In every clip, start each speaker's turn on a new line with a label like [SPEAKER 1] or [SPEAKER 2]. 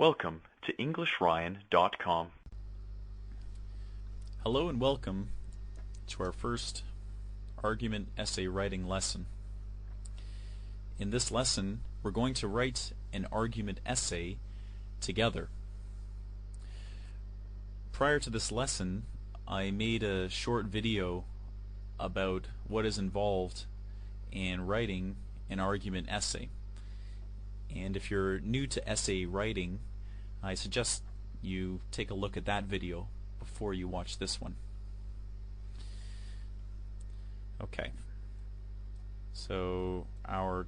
[SPEAKER 1] Welcome to EnglishRyan.com.
[SPEAKER 2] Hello and welcome to our first argument essay writing lesson. In this lesson, we're going to write an argument essay together. Prior to this lesson, I made a short video about what is involved in writing an argument essay. And if you're new to essay writing, I suggest you take a look at that video before you watch this one. Okay, so our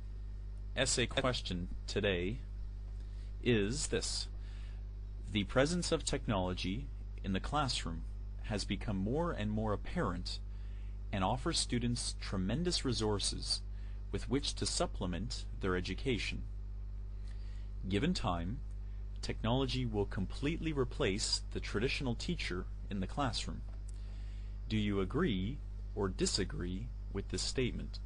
[SPEAKER 2] essay question today is this: the presence of technology in the classroom has become more and more apparent and offers students tremendous resources with which to supplement their education. Given time, technology will completely replace the traditional teacher in the classroom. Do you agree or disagree with this statement?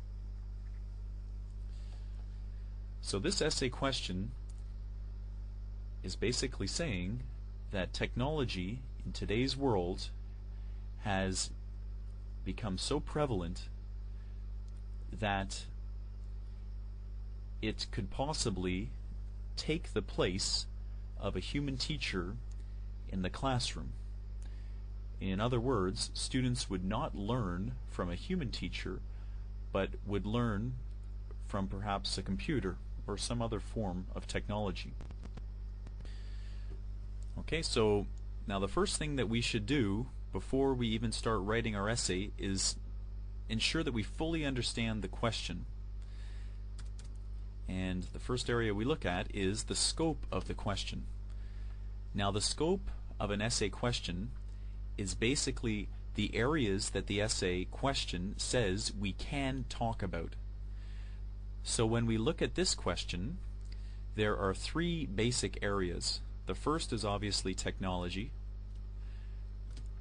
[SPEAKER 2] So this essay question is basically saying that technology in today's world has become so prevalent that it could possibly take the place of a human teacher in the classroom. In other words, students would not learn from a human teacher, but would learn from perhaps a computer or some other form of technology. Okay, so now the first thing that we should do before we even start writing our essay is ensure that we fully understand the question. And the first area we look at is the scope of the question. Now, the scope of an essay question is basically the areas that the essay question says we can talk about. So when we look at this question, there are three basic areas. The first is obviously technology.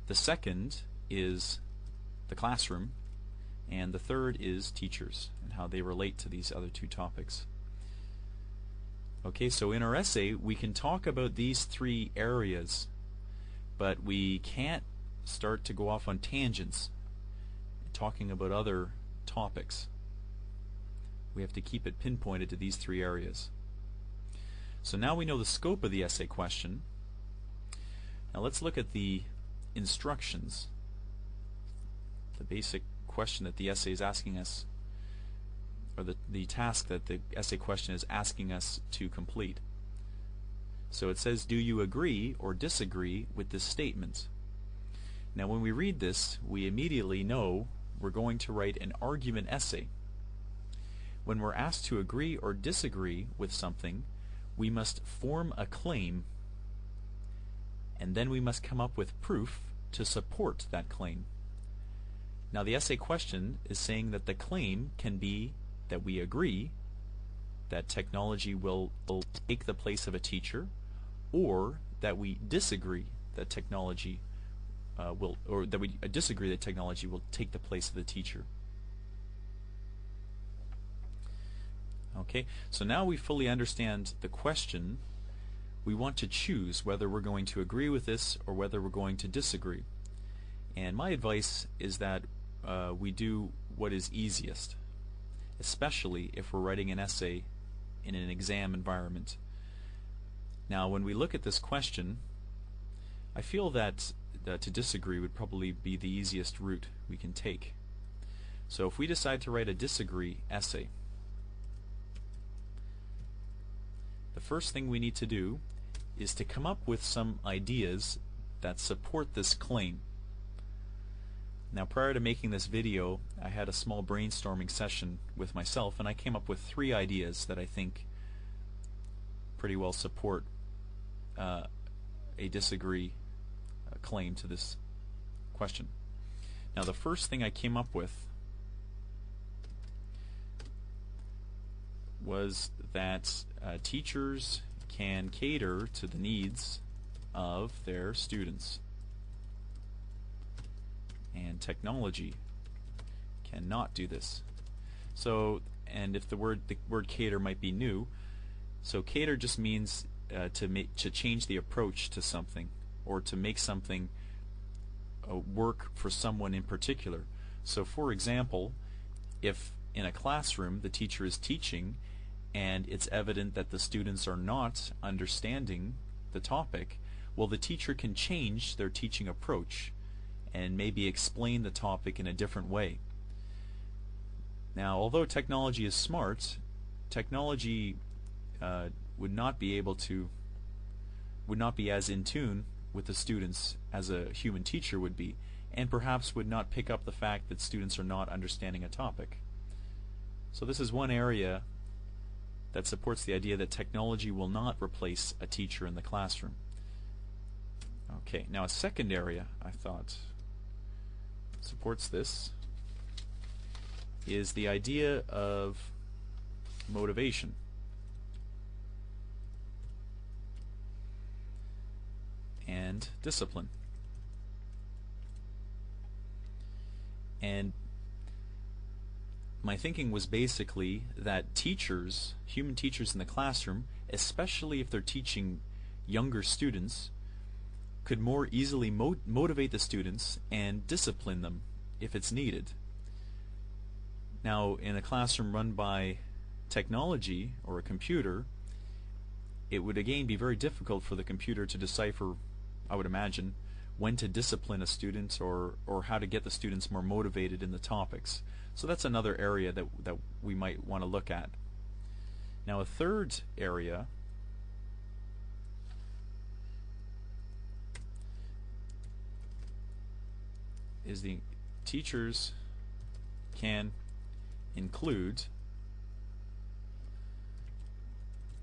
[SPEAKER 2] The second is the classroom. And the third is teachers and how they relate to these other two topics. Okay, so in our essay we can talk about these three areas, but we can't start to go off on tangents talking about other topics. We have to keep it pinpointed to these three areas. So now we know the scope of the essay question. Now let's look at the instructions, the basic question that the essay is asking us, or the task that the essay question is asking us to complete. So it says, do you agree or disagree with this statement? Now when we read this, we immediately know we're going to write an argument essay. When we're asked to agree or disagree with something, we must form a claim, and then we must come up with proof to support that claim. Now the essay question is saying that the claim can be that we agree that technology will take the place of a teacher, or that we disagree that technology disagree that technology will take the place of the teacher. Okay, so now we fully understand the question. We want to choose whether we're going to agree with this or whether we're going to disagree. And my advice is that we do what is easiest, especially if we're writing an essay in an exam environment. Now when we look at this question, I feel that to disagree would probably be the easiest route we can take. So if we decide to write a disagree essay, the first thing we need to do is to come up with some ideas that support this claim. Now prior to making this video, I had a small brainstorming session with myself, and I came up with three ideas that I think pretty well support a disagree claim to this question. Now the first thing I came up with was that teachers can cater to the needs of their students, and technology cannot do this. So, and if the word cater might be new, so cater just means to change the approach to something, or to make something work for someone in particular. So for example, if in a classroom the teacher is teaching and it's evident that the students are not understanding the topic, well, the teacher can change their teaching approach and maybe explain the topic in a different way. Now, although technology is smart, technology would not be as in tune with the students as a human teacher would be, and perhaps would not pick up the fact that students are not understanding a topic. So this is one area that supports the idea that technology will not replace a teacher in the classroom. Okay, now a second area I thought supports this is the idea of motivation. And discipline. And my thinking was basically that teachers, human teachers in the classroom, especially if they're teaching younger students, could more easily motivate the students and discipline them if it's needed. Now, in a classroom run by technology or a computer, it would again be very difficult for the computer to decipher, I would imagine, when to discipline a student or how to get the students more motivated in the topics. So that's another area that we might want to look at. Now, a third area is the teachers can include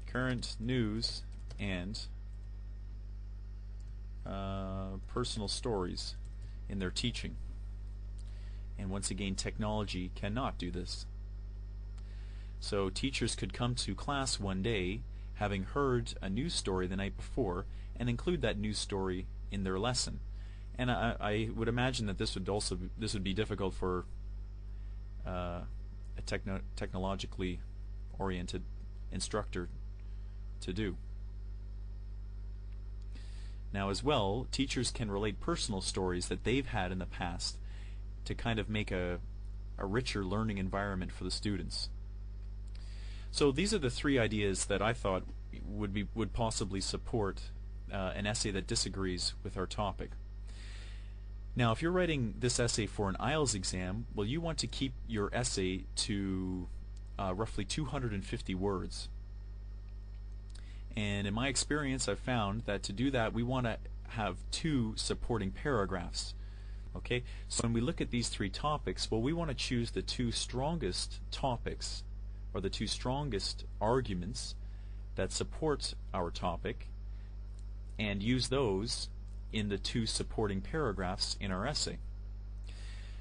[SPEAKER 2] current news and personal stories in their teaching. And once again, technology cannot do this. So teachers could come to class one day having heard a news story the night before and include that news story in their lesson. And I would imagine that this would be difficult for a technologically oriented instructor to do. Now, as well, teachers can relate personal stories that they've had in the past to kind of make a richer learning environment for the students. So these are the three ideas that I thought would possibly support an essay that disagrees with our topic. Now, if you're writing this essay for an IELTS exam, well, you want to keep your essay to roughly 250 words. And in my experience, I've found that to do that, we want to have 2 supporting paragraphs. Okay, so when we look at these 3 topics, well, we want to choose the 2 strongest topics, or the 2 strongest arguments that support our topic, and use those in the 2 supporting paragraphs in our essay.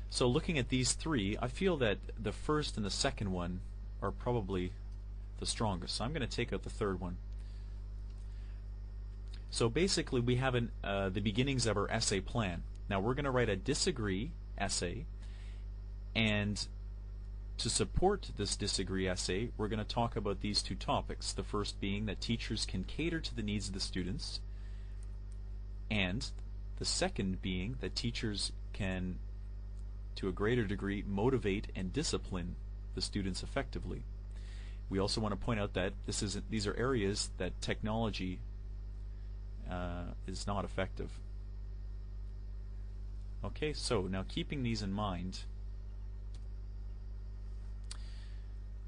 [SPEAKER 2] So looking at these 3, I feel that the first and the second one are probably the strongest. So I'm going to take out the third one. So basically we have the beginnings of our essay plan. Now we're going to write a disagree essay, and to support this disagree essay, we're going to talk about these 2 topics. The first being that teachers can cater to the needs of the students, and the second being that teachers can, to a greater degree, motivate and discipline the students effectively. We also want to point out that these are areas that technology is not effective. Okay, so now keeping these in mind,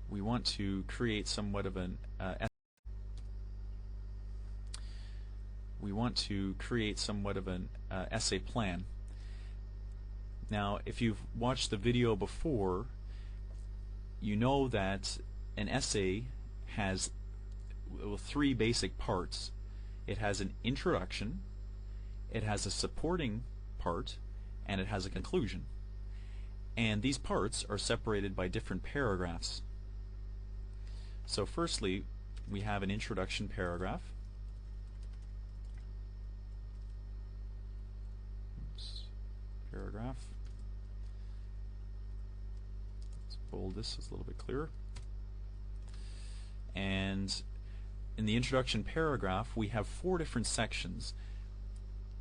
[SPEAKER 2] we want to create somewhat of an essay plan. Now, if you've watched the video before, you know that an essay has 3 basic parts. It has an introduction, it has a supporting part, and it has a conclusion. And these parts are separated by different paragraphs. So firstly, we have an introduction paragraph. Let's bold this, it's a little bit clearer. And in the introduction paragraph, we have 4 different sections,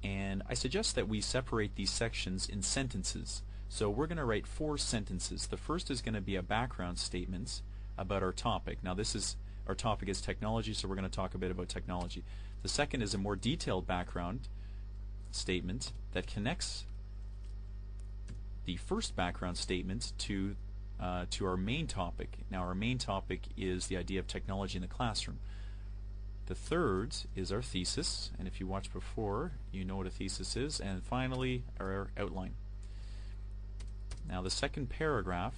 [SPEAKER 2] and I suggest that we separate these sections in sentences. So we're going to write 4 sentences. The first is going to be a background statement about our topic. Now our topic is technology, so we're going to talk a bit about technology. The second is a more detailed background statement that connects the first background statement to our main topic. Now our main topic is the idea of technology in the classroom. The third is our thesis, and if you watched before, you know what a thesis is. And finally, our outline. Now the second paragraph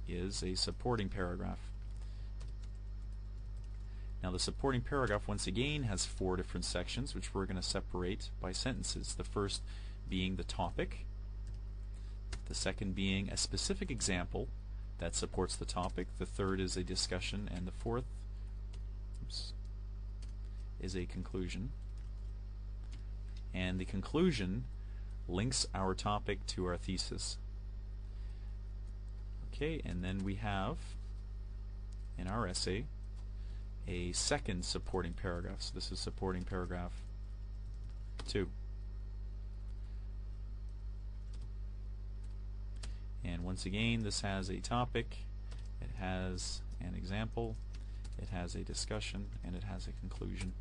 [SPEAKER 2] is a supporting paragraph. Now the supporting paragraph once again has 4 different sections, which we're going to separate by sentences. The first being the topic, the second being a specific example that supports the topic, the third is a discussion, and the fourth is a conclusion. And the conclusion links our topic to our thesis. Okay, and then we have in our essay a second supporting paragraph. So this is supporting paragraph 2. And once again, this has a topic, it has an example, it has a discussion, and it has a conclusion.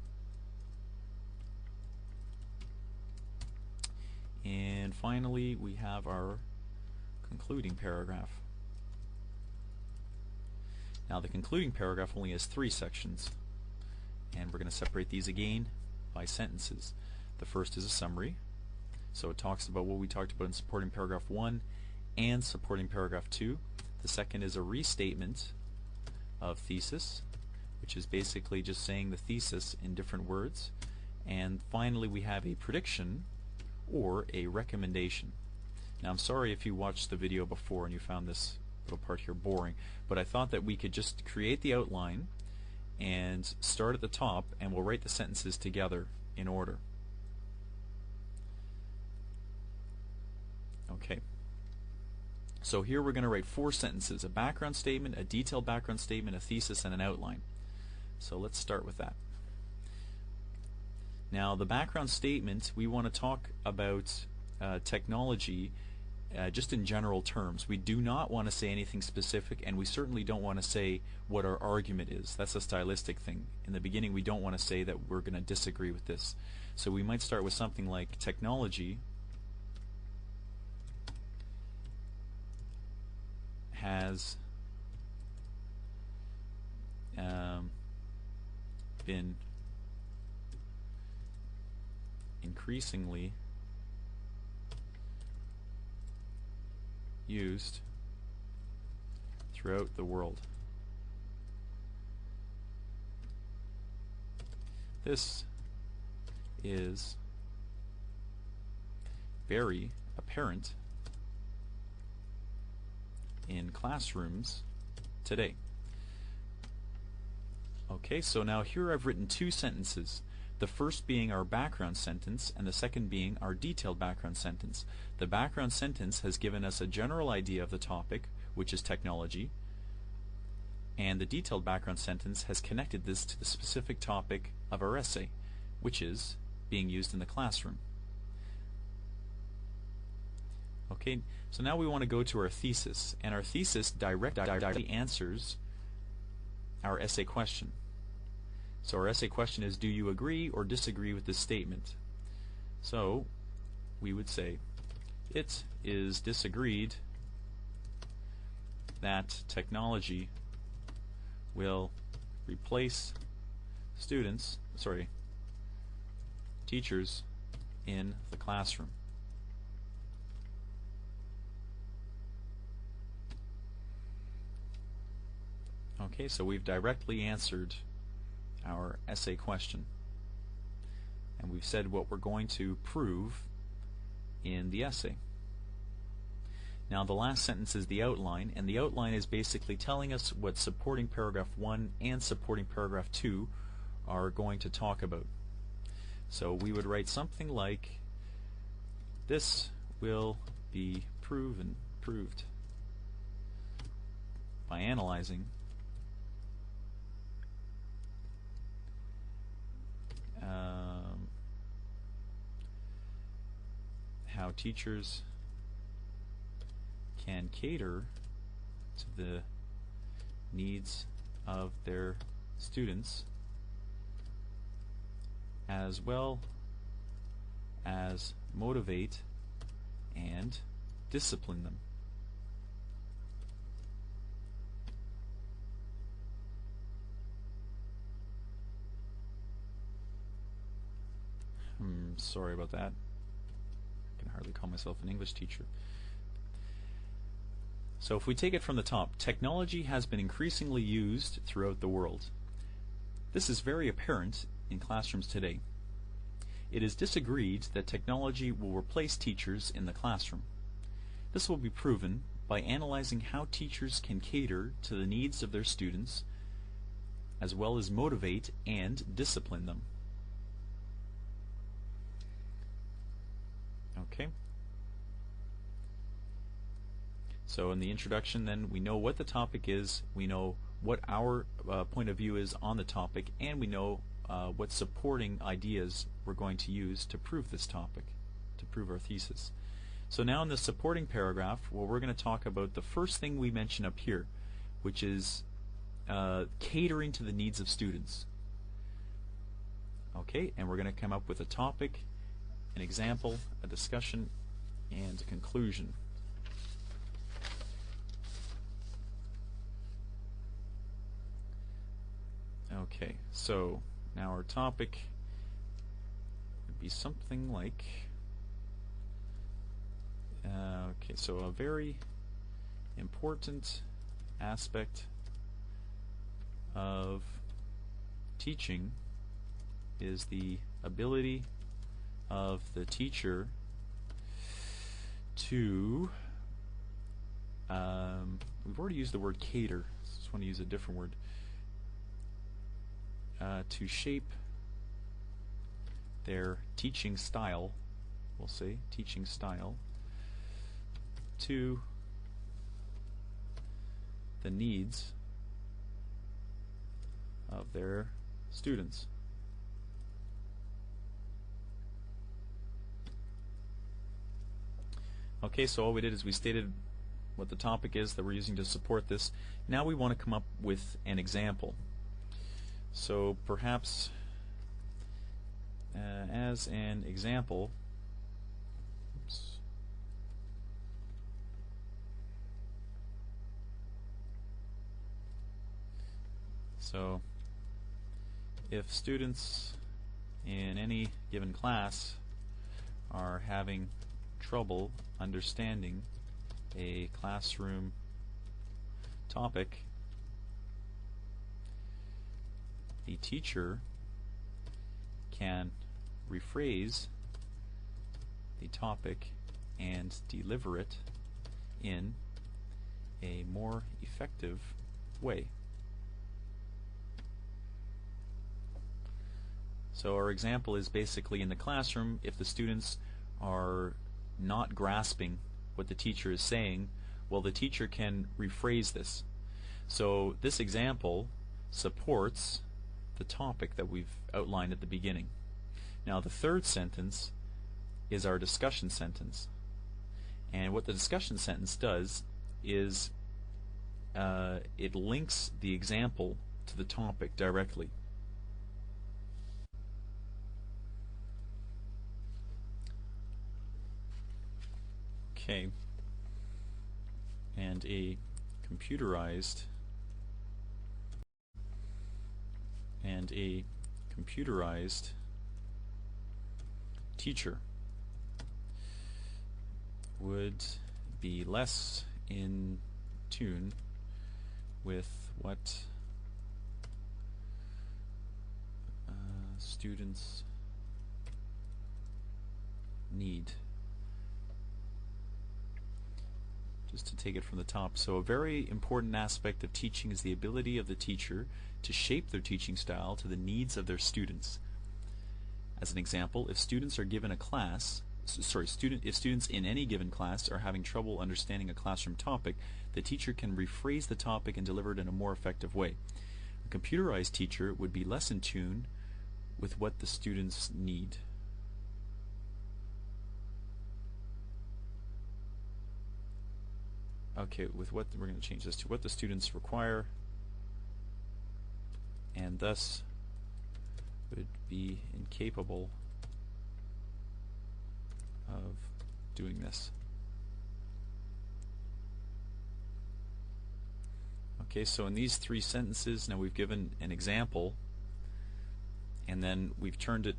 [SPEAKER 2] And finally, we have our concluding paragraph. Now the concluding paragraph only has 3 sections, and we're going to separate these again by sentences. The first is a summary, so it talks about what we talked about in supporting paragraph 1 and supporting paragraph 2. The second is a restatement of thesis, which is basically just saying the thesis in different words. And finally, we have a prediction or a recommendation. Now I'm sorry if you watched the video before and you found this little part here boring, but I thought that we could just create the outline and start at the top, and we'll write the sentences together in order. Okay. So here we're going to write 4 sentences: a background statement, a detailed background statement, a thesis, and an outline. So let's start with that. Now the background statement, we want to talk about technology just in general terms. We do not want to say anything specific, and we certainly don't want to say what our argument is. That's a stylistic thing. In the beginning, we don't want to say that we're going to disagree with this. So we might start with something like technology has been increasingly used throughout the world. This is very apparent in classrooms today. Okay, so now here I've written 2 sentences. The first being our background sentence, and the second being our detailed background sentence. The background sentence has given us a general idea of the topic, which is technology, and the detailed background sentence has connected this to the specific topic of our essay, which is being used in the classroom. Okay, so now we want to go to our thesis, and our thesis directly answers our essay question. So our essay question is, do you agree or disagree with this statement? So we would say, it is disagreed that technology will replace teachers in the classroom. Okay, so we've directly answered our essay question, and we've said what we're going to prove in the essay. Now the last sentence is the outline, and the outline is basically telling us what supporting paragraph 1 and supporting paragraph 2 are going to talk about. So we would write something like, this will be proved by analyzing how teachers can cater to the needs of their students as well as motivate and discipline them. Sorry about that. I can hardly call myself an English teacher. So if we take it from the top, technology has been increasingly used throughout the world. This is very apparent in classrooms today. It is disagreed that technology will replace teachers in the classroom. This will be proven by analyzing how teachers can cater to the needs of their students as well as motivate and discipline them. Okay. So in the introduction then, we know what the topic is, we know what our point of view is on the topic, and we know what supporting ideas we're going to use to prove this topic, to prove our thesis. So now in the supporting paragraph, well, we're going to talk about the first thing we mention up here, which is catering to the needs of students. Okay, and we're going to come up with a topic, an example, a discussion, and a conclusion. Okay, so now our topic would be something like, okay, so a very important aspect of teaching is the ability of the teacher to, we've already used the word cater, so I just want to use a different word, to shape their teaching style, we'll say, teaching style, to the needs of their students. Okay, so all we did is we stated what the topic is that we're using to support this. Now we want to come up with an example. So perhaps as an example, oops, so if students in any given class are having trouble understanding a classroom topic, the teacher can rephrase the topic and deliver it in a more effective way. So our example is basically in the classroom, if the students are not grasping what the teacher is saying, well, the teacher can rephrase this. So this example supports the topic that we've outlined at the beginning. Now the third sentence is our discussion sentence, and what the discussion sentence does is it links the example to the topic directly. Okay, and a computerized teacher would be less in tune with what students need. Just to take it from the top. So a very important aspect of teaching is the ability of the teacher to shape their teaching style to the needs of their students. As an example, if students are given a class, if students in any given class are having trouble understanding a classroom topic, the teacher can rephrase the topic and deliver it in a more effective way. A computerized teacher would be less in tune with what the students need. okay, with what we're going to change this to what the students require, and thus would be incapable of doing this. Okay, so in these three sentences, now we've given an example, and then we've turned it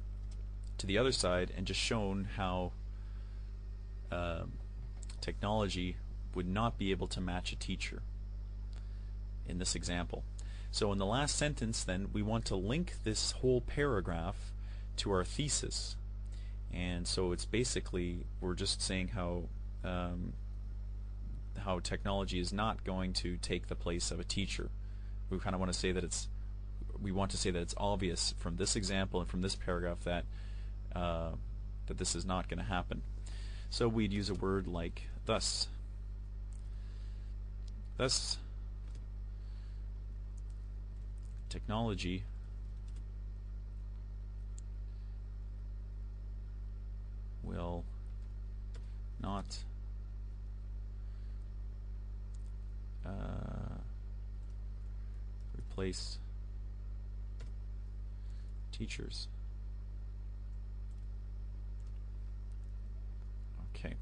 [SPEAKER 2] to the other side and just shown how technology would not be able to match a teacher in this example. So in the last sentence then, we want to link this whole paragraph to our thesis. And so it's basically, we're just saying how technology is not going to take the place of a teacher. We kind of want to say that it's obvious from this example and from this paragraph that that this is not going to happen. So we'd use a word like thus. Thus, technology will not replace teachers. Okay.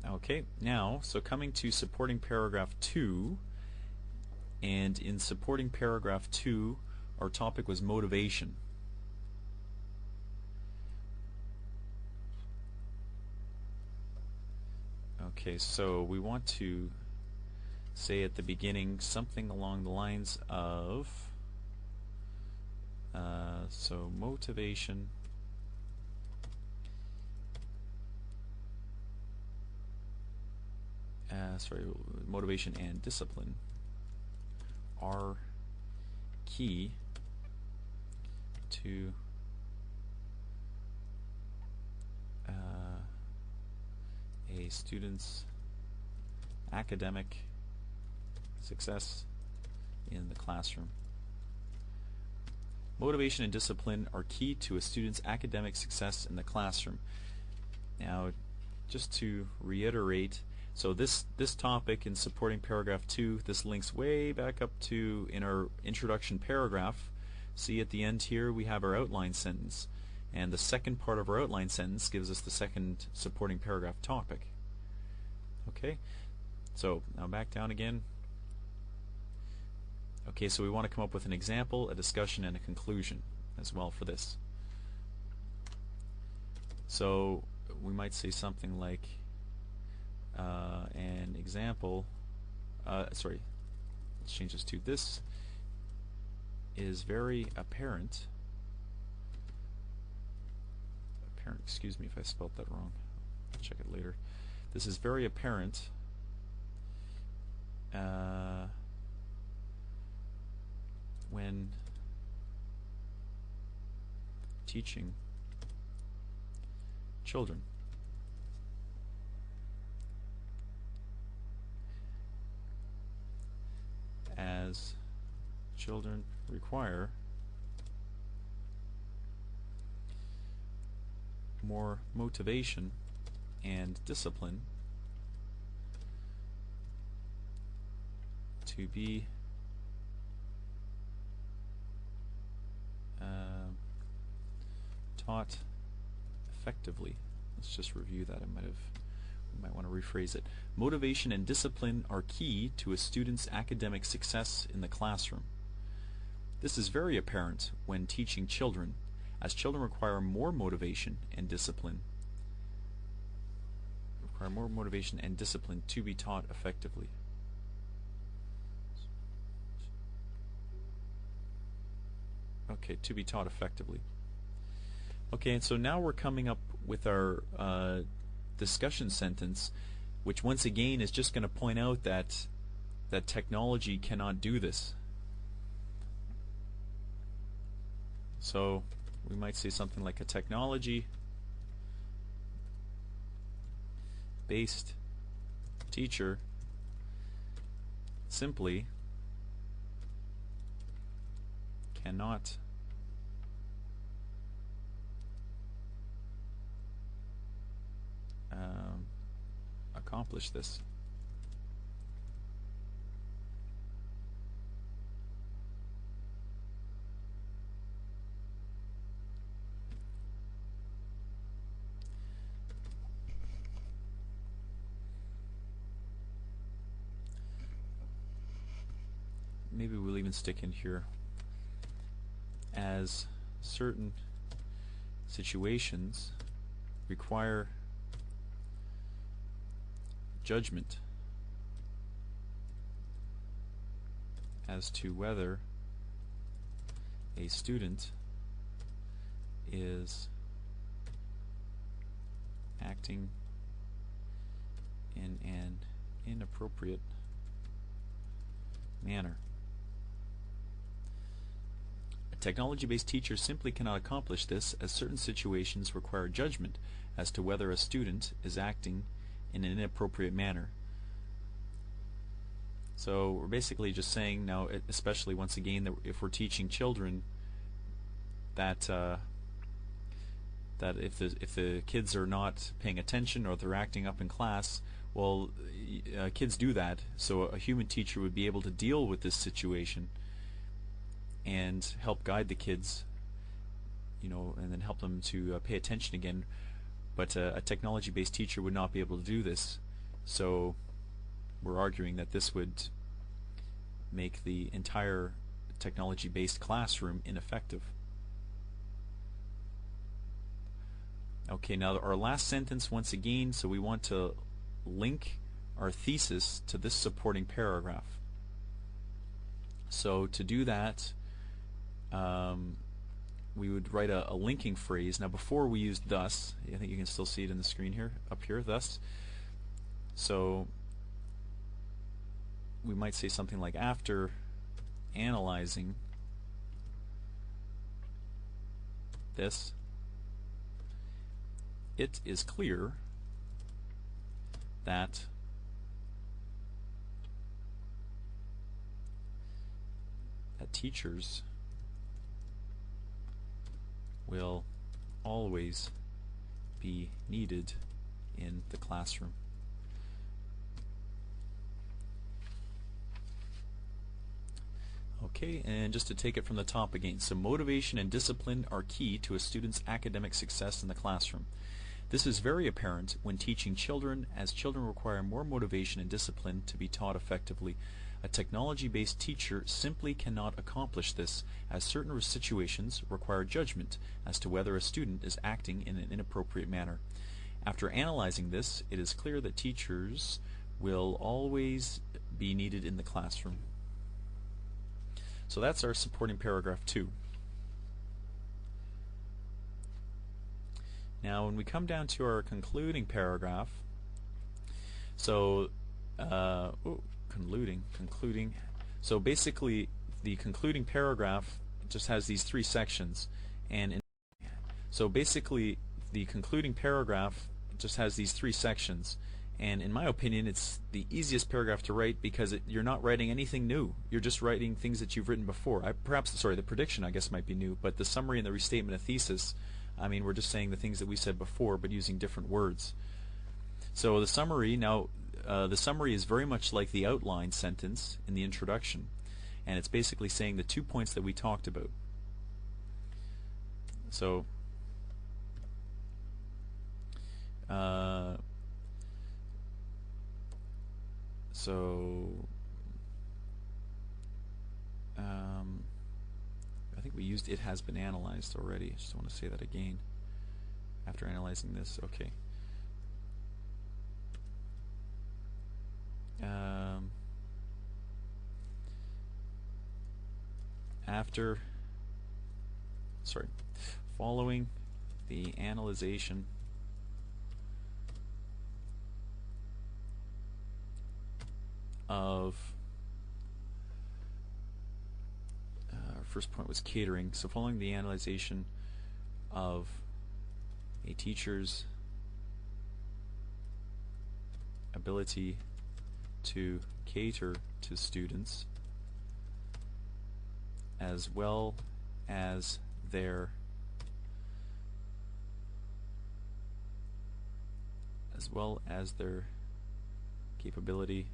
[SPEAKER 2] Okay, now, so coming to supporting paragraph 2, and in supporting paragraph 2, our topic was motivation. Okay, so we want to say at the beginning something along the lines of so motivation motivation and discipline are key to a student's academic success in the classroom. Motivation and discipline are key to a student's academic success in the classroom. Now, just to reiterate, so this topic in supporting paragraph 2, this links way back up to in our introduction paragraph. See at the end here we have our outline sentence, and the second part of our outline sentence gives us the second supporting paragraph topic. Okay, so now back down again. Okay, so we want to come up with an example, a discussion, and a conclusion as well for this. So we might say something like an example, let's change this to this is very apparent, excuse me if I spelled that wrong, I'll check it later. This is very apparent when teaching children. As children require more motivation and discipline to be taught effectively. Let's just review that. We might want to rephrase it. Motivation and discipline are key to a student's academic success in the classroom. This is very apparent when teaching children, as children require more motivation and discipline to be taught effectively. Okay, to be taught effectively. Okay, and so now we're coming up with our discussion sentence, which once again is just going to point out that technology cannot do this. So we might say something like a technology-based teacher simply cannot accomplish this. Maybe we'll even stick in here as certain situations require judgment as to whether a student is acting in an inappropriate manner. A technology-based teacher simply cannot accomplish this, as certain situations require judgment as to whether a student is acting in an inappropriate manner. So we're basically just saying now, especially once again, that if we're teaching children, that that if the kids are not paying attention or they're acting up in class, well, kids do that. So a human teacher would be able to deal with this situation and help guide the kids, and then help them to pay attention again. But a technology-based teacher would not be able to do this. So we're arguing that this would make the entire technology-based classroom ineffective. Okay, now our last sentence once again, so we want to link our thesis to this supporting paragraph. So to do that, we would write a linking phrase. Now before we used thus, I think you can still see it in the screen here, up here, thus. So we might say something like, after analyzing this, it is clear that teachers will always be needed in the classroom. Okay, and just to take it from the top again, so motivation and discipline are key to a student's academic success in the classroom. This is very apparent when teaching children, as children require more motivation and discipline to be taught effectively. A technology-based teacher simply cannot accomplish this, as certain situations require judgment as to whether a student is acting in an inappropriate manner. After analyzing this, it is clear that teachers will always be needed in the classroom. So that's our supporting paragraph 2. Now when we come down to our concluding paragraph, so concluding. So basically the concluding paragraph just has these 3 sections, and in my opinion it's the easiest paragraph to write, because you're not writing anything new. You're just writing things that you've written before. The prediction I guess might be new, but the summary and the restatement of thesis, I mean, we're just saying the things that we said before but using different words. So the summary, now the summary is very much like the outline sentence in the introduction, and it's basically saying the 2 points that we talked about. So I think we used "it has been analyzed" already. I just want to say that again. After analyzing this, okay. Following the analyzation of our first point was catering. So following the analyzation of a teacher's ability to cater to students, as well as their as well as their capability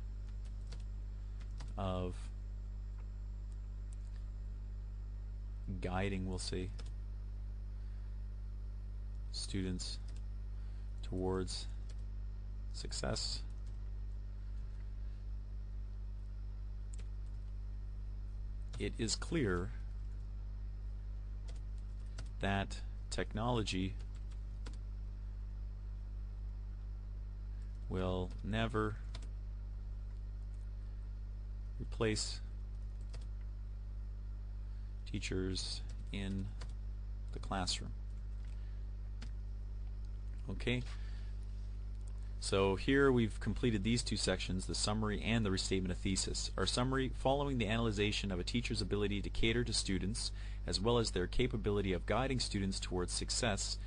[SPEAKER 2] of guiding, we'll say, students towards success. It is clear that technology will never replace teachers in the classroom. Okay, so here we've completed these two sections, the summary and the restatement of thesis. Our summary: following the analyzation of a teacher's ability to cater to students as well as their capability of guiding students towards success.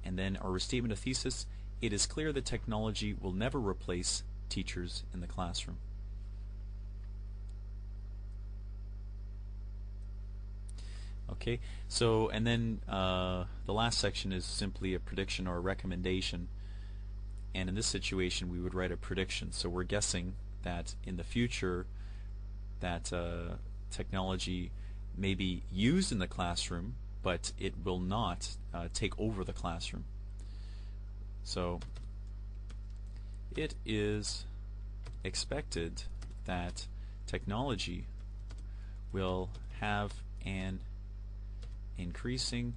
[SPEAKER 2] And then our restatement of thesis: it is clear that technology will never replace teachers in the classroom. Okay, so and then the last section is simply a prediction or a recommendation, and in this situation we would write a prediction. So we're guessing that in the future that technology may be used in the classroom, but it will not take over the classroom. So it is expected that technology will have an increasing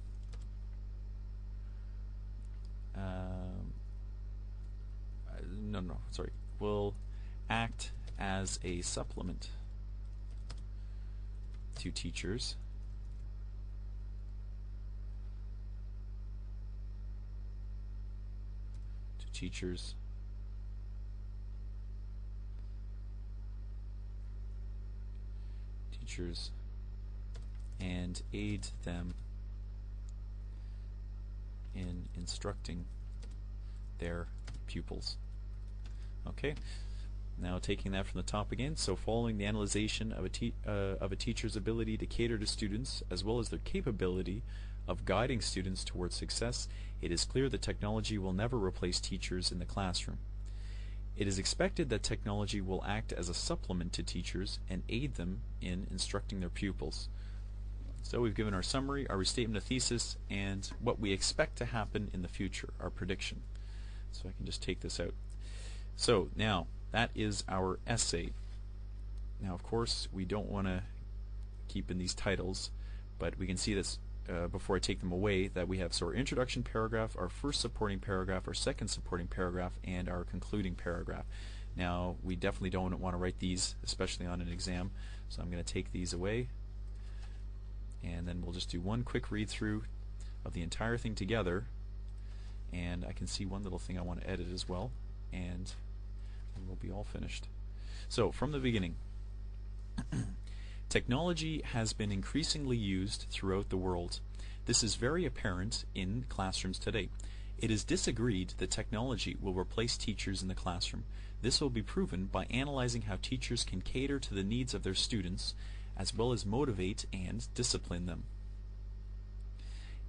[SPEAKER 2] will act as a supplement to teachers and aid them in instructing their pupils. Okay, now taking that from the top again, so following the analyzation of a teacher's ability to cater to students as well as their capability of guiding students towards success, it is clear that technology will never replace teachers in the classroom. It is expected that technology will act as a supplement to teachers and aid them in instructing their pupils. So we've given our summary, our restatement of thesis, and what we expect to happen in the future, our prediction. So I can just take this out. So now that is our essay. Now of course we don't want to keep in these titles, but we can see this before I take them away, that we have our introduction paragraph, our first supporting paragraph, our second supporting paragraph, and our concluding paragraph. Now we definitely don't want to write these, especially on an exam, so I'm going to take these away, and then we'll just do one quick read through of the entire thing together, and I can see one little thing I want to edit as well, and we'll be all finished. So from the beginning, technology has been increasingly used throughout the world. This is very apparent in classrooms today. It is disagreed that technology will replace teachers in the classroom. This will be proven by analyzing how teachers can cater to the needs of their students as well as motivate and discipline them.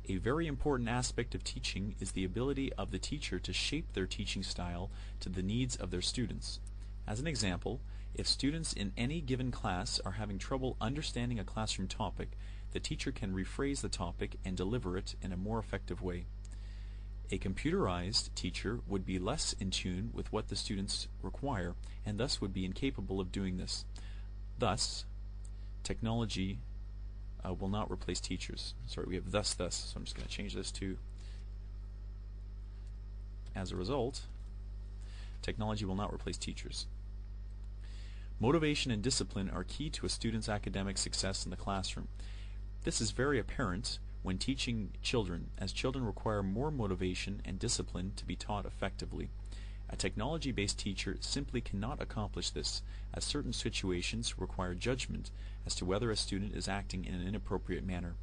[SPEAKER 2] A very important aspect of teaching is the ability of the teacher to shape their teaching style to the needs of their students. As an example, if students in any given class are having trouble understanding a classroom topic, the teacher can rephrase the topic and deliver it in a more effective way. A computerized teacher would be less in tune with what the students require and thus would be incapable of doing this. Thus, technology will not replace teachers. Sorry, we have thus, so I'm just going to change this to as a result. Technology will not replace teachers. Motivation and discipline are key to a student's academic success in the classroom. This is very apparent when teaching children, as children require more motivation and discipline to be taught effectively. A technology-based teacher simply cannot accomplish this, as certain situations require judgment as to whether a student is acting in an inappropriate manner.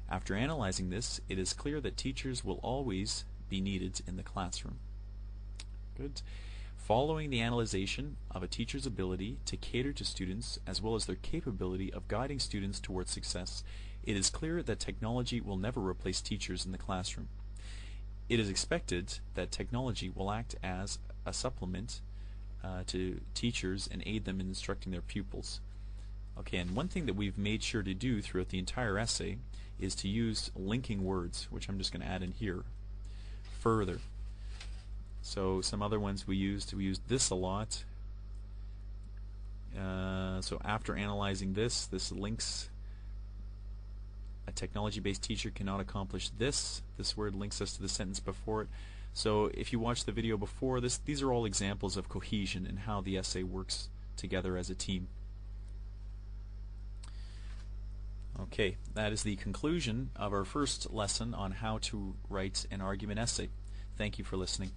[SPEAKER 2] After analyzing this, it is clear that teachers will always be needed in the classroom. Good. Following the analyzation of a teacher's ability to cater to students as well as their capability of guiding students towards success, it is clear that technology will never replace teachers in the classroom. it is expected that technology will act as a supplement to teachers and aid them in instructing their pupils. Okay, and one thing that we've made sure to do throughout the entire essay is to use linking words, which I'm just going to add in here. Further. So some other ones we used this a lot. So after analyzing this links. A technology-based teacher cannot accomplish this. This word links us to the sentence before it. So if you watched the video before this, these are all examples of cohesion and how the essay works together as a team. Okay, that is the conclusion of our first lesson on how to write an argument essay. Thank you for listening.